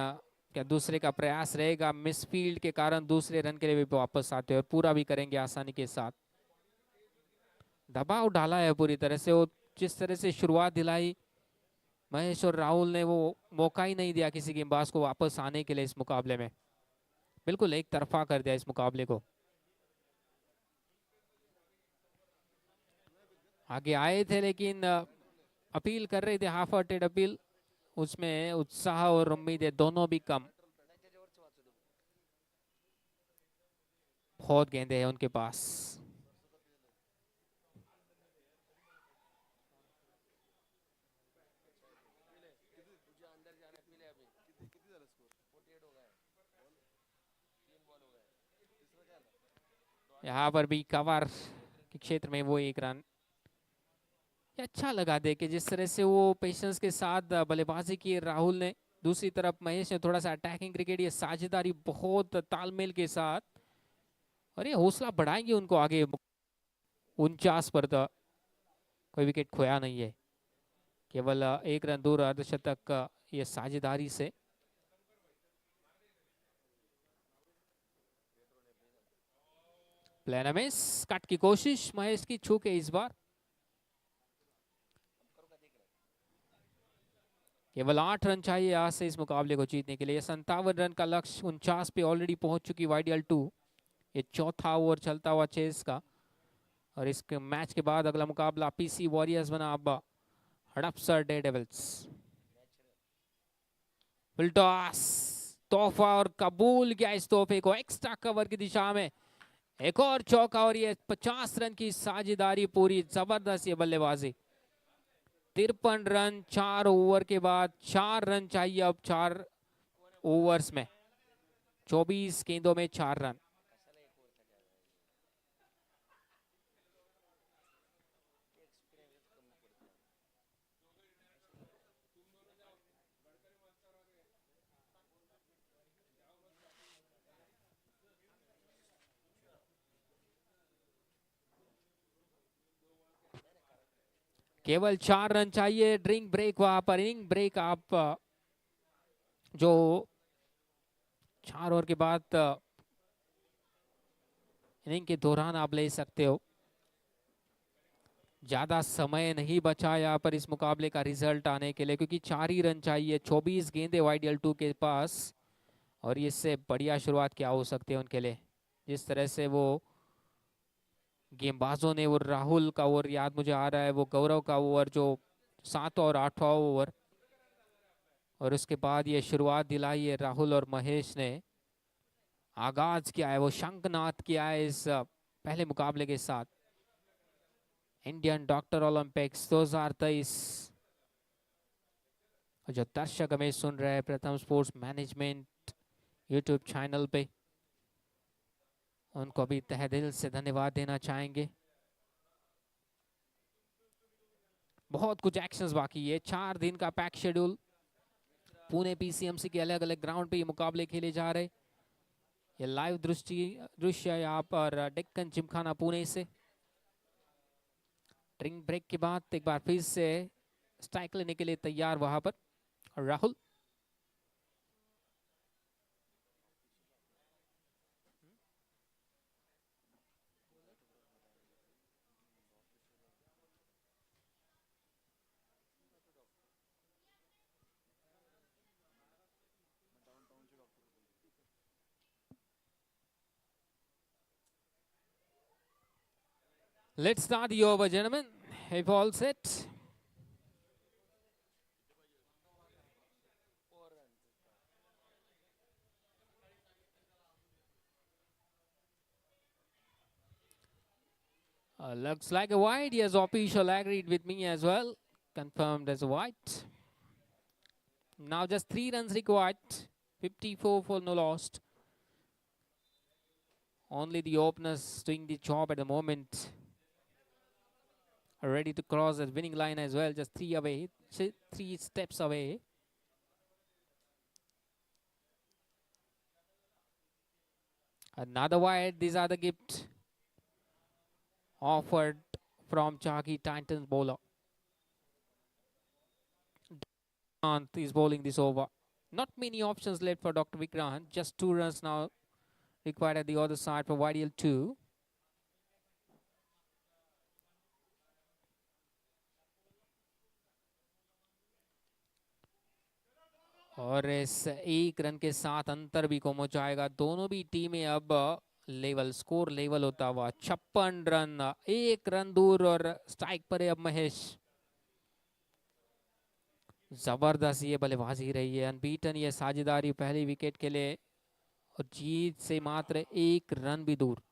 क्या दूसरे का प्रयास रहेगा. मिसफील्ड के कारण दूसरे रन के लिए भी वापस आते हैं और पूरा भी करेंगे आसानी के साथ. दबाव डाला है पूरी तरह से. वो जिस तरह से शुरुआत दिलाई महेश और राहुल ने, वो मौका ही नहीं दिया किसी गेंदबाज को वापस आने के लिए इस मुकाबले में. बिल्कुल एक तरफा कर दिया इस मुकाबले को. आगे आए थे लेकिन अपील कर रहे थे, हाफ हार्टेड अपील. उसमें उत्साह और उम्मीदें दोनों भी कम. बहुत गेंदे हैं उनके पास. यहाँ पर भी कवर के क्षेत्र में वो एक रन. अच्छा लगा देख के जिस तरह से वो पेशेंस के साथ बल्लेबाजी की राहुल ने. दूसरी तरफ महेश ने थोड़ा सा अटैकिंग क्रिकेट, ये साझेदारी बहुत तालमेल के साथ, और ये हौसला बढ़ाएंगे उनको आगे. 49 पर तो कोई विकेट खोया नहीं है. केवल एक रन दूर अर्धशतक ये साझेदारी से. प्लेनमेस कट की कोशिश महेश की, छू के इस बार. केवल 8 रन चाहिए आज से इस मुकाबले को जीतने के लिए. 57 रन का लक्ष्य 49 पे ऑलरेडी पहुंच चुकी YDL2. ये चौथा ओवर चलता हुआ चेस का, और इस मैच के बाद अगला मुकाबला PC वॉरियर्स बना अब हड़पसर डेयरडेविल्स. फुल टॉस, तोहफा और कबूल किया इस तोहफे को एक्स्ट्रा कवर की दिशा में. एक और चौका और ये 50 रन की साझेदारी पूरी. जबरदस्त ये बल्लेबाजी. 53 रन 4 ओवर के बाद. 4 रन चाहिए अब 4 ओवर्स में. 24 गेंदों में 4 रन. केवल 4 रन चाहिए. ड्रिंक ब्रेक वहां पर, इनिंग ब्रेक. आप जो 4 ओवर के बाद इनिंग के दौरान आप ले सकते हो। ज्यादा समय नहीं बचा यहाँ पर इस मुकाबले का रिजल्ट आने के लिए, क्योंकि 4 ही रन चाहिए। 24 गेंदें YDL2 के पास, और इससे बढ़िया शुरुआत क्या हो सकती है उनके लिए। जिस तरह से वो गेंदबाजों ने, वो राहुल का ओवर याद मुझे आ रहा है, वो गौरव का ओवर जो 7 और 8वां ओवर, और उसके बाद ये शुरुआत दिलाई है राहुल और महेश ने। आगाज किया है, वो शंखनाद किया है इस पहले मुकाबले के साथ। इंडियन डॉक्टर ओलंपिक्स 2023, जो दर्शक हमें सुन रहे हैं प्रथम स्पोर्ट्स मैनेजमेंट यूट्यूब चैनल पे, उनको भी तहे दिल से धन्यवाद देना चाहेंगे। बहुत कुछ एक्शंस बाकी है, 4 दिन का पैक शेड्यूल। पुणे PCMC के अलग अलग ग्राउंड पे ये मुकाबले खेले जा रहे। ये लाइव दृश्य यहाँ पर डेक्कन जिमखाना पुणे से। ड्रिंक ब्रेक के बाद एक बार फिर से स्ट्राइक लेने के लिए तैयार वहां पर Rahul. Let's start the over, gentlemen. If all set. Looks like a white. Yes, official agreed with me as well. Confirmed as a white. Now just 3 runs required. 54 for no lost. Only the openers doing the job at the moment. Are ready to cross the winning line as well. Just 3 away. 3 steps away. Another wide. These are the gift offered from Chaki Titans bowler. Vikrant is bowling this over. Not many options left for Dr. Vikrant. Just 2 runs now required at the other side for YDL2. और इस 1 run के साथ अंतर भी कम हो जाएगा। दोनों भी टीमें अब लेवल, स्कोर लेवल होता हुआ। 56 रन, 1 रन दूर, और स्ट्राइक पर है अब महेश। जबरदस्त ये बल्लेबाजी रही है। अनबीटन ये साझेदारी पहली विकेट के लिए, और जीत से मात्र 1 रन भी दूर।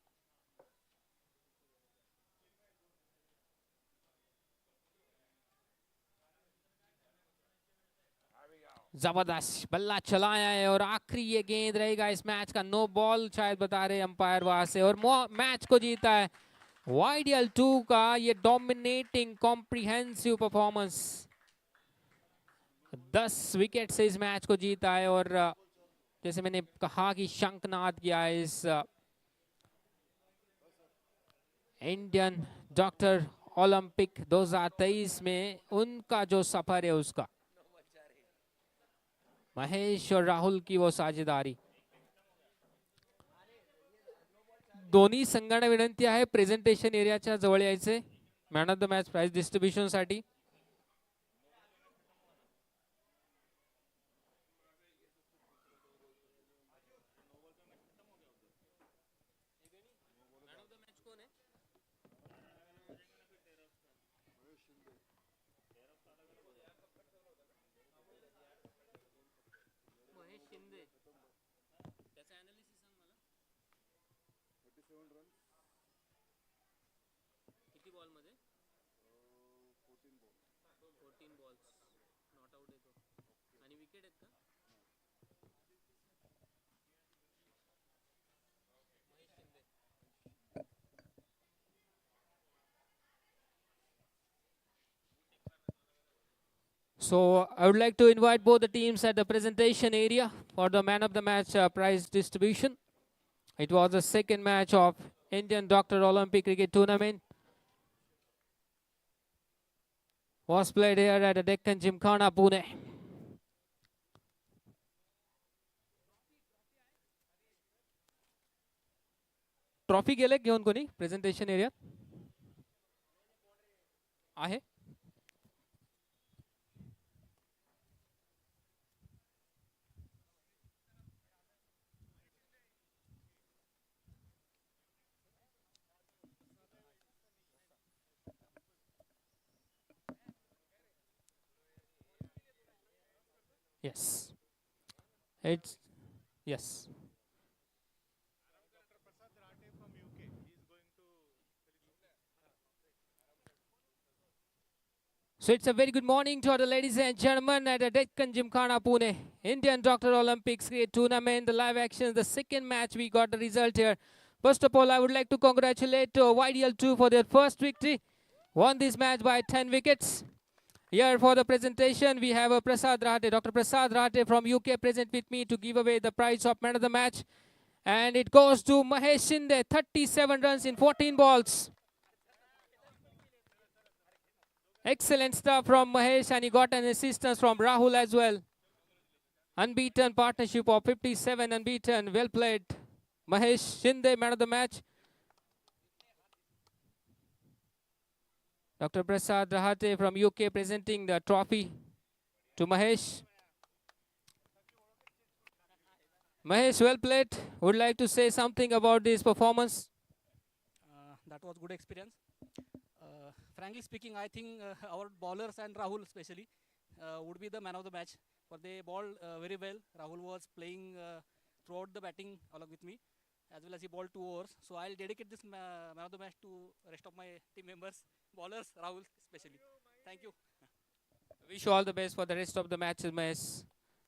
जबरदस्त बल्ला चलाया है, और आखिरी ये गेंद रहेगा इस मैच का। नो बॉल शायद बता रहे अंपायर वहां से, और मैच को जीता है YDL2 का ये डोमिनेटिंग कॉम्प्रिहेंसिव परफॉर्मेंस। 10 विकेट से इस मैच को जीता है, और जैसे मैंने कहा कि शंखनाद किया है इस इंडियन डॉक्टर ओलंपिक 2023 में उनका जो सफर है उसका। महेश और राहुल की वो साझेदारी। दोन्ही संघांना विनंती आहे प्रेझेंटेशन एरियाच्या जवळ यायचे man of the match prize distribution साठी। किती बॉल मध्ये 14 बॉल्स नॉट आउट आहे तो, आणि विकेट आहेत का? So I would like to invite both the teams at the presentation area for the man of the match prize distribution. It was the second match of Indian Doctor Olympic Cricket Tournament. Was played here at the Deccan Gymkhana, Pune. Trophy गेले घेऊन कोणी presentation एरियात आहे? Yes. It's yes. So it's a very good morning to all the ladies and gentlemen at the Deccan Gymkhana Pune Indian Doctor Olympics Cricket Tournament, the live actions, the second match we got the result here. First of all, I would like to congratulate YDL2 for their first victory. Won this match by 10 wickets. Here for the presentation, we have Prasad Rahate, Dr. Prasad Rahate from UK present with me to give away the prize of man of the match. And it goes to Mahesh Shinde, 37 runs in 14 balls. Excellent stuff from Mahesh, and he got an assistance from Rahul as well. Unbeaten partnership of 57 unbeaten. Well played. Mahesh Shinde, man of the match. Dr. Prasad Rahate from UK presenting the trophy to Mahesh. Mahesh, well played. Would like to say something about this performance? That was good experience. Frankly speaking, I think our bowlers and Rahul especially would be the man of the match. For they bowled very well. Rahul was playing throughout the batting along with me, as well as he bowled 2 overs. So I'll dedicate this man of the match to rest of my team members, bowlers, Rahul especially. Thank you. Wish you all the best for the rest of the matches, Mahesh.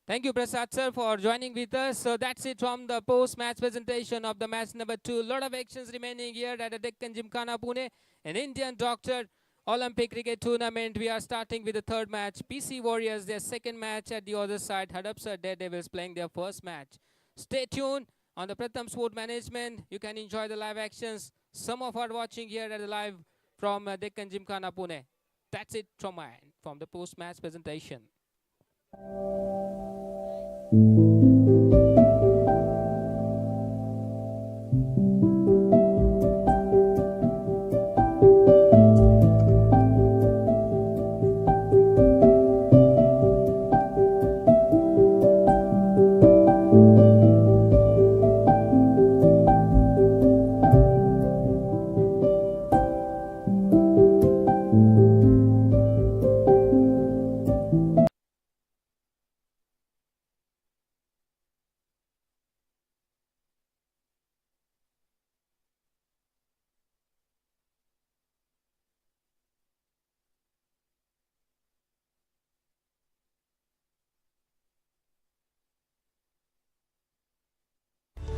Thank you, Prasad sir, for joining with us. So that's it from the post-match presentation of the match number 2. Lot of actions remaining here at the Deccan Gymkhana Pune, an Indian Doctor Olympic Cricket Tournament. We are starting with the third match. PC Warriors, their second match at the other side. Hadapsar Daredevils playing their first match. Stay tuned on the Pratham Sport Management. You can enjoy the live actions. Some of are watching here at the live from Deccan Gymkhana Pune. That's it from my end, from the post-match presentation.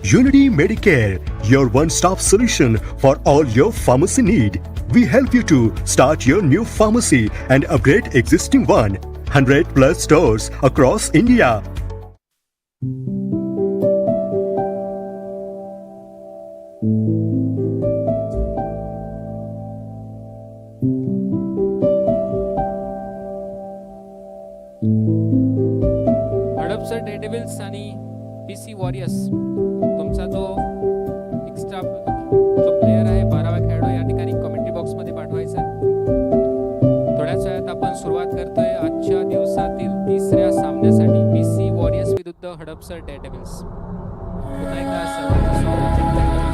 Unity Medicare, your one-stop solution for all your pharmacy need. We help you to start your new pharmacy and upgrade existing one. 100 plus stores across India. Hadapsar Daredevils आणि PC Warriors, तुमचा जो extra जो player आहे 12वा खेळाडू या ठिकाणी commentary box मध्ये पाठवायचा. थोड्याच वेळात आपण सुरुवात करतोय आजच्या दिवसातील तिसऱ्या सामन्यासाठी PC Warriors विरुद्ध हडपसर डेअरडेव्हिल्स. पुन्हा एकदा सर्वांचं स्वागत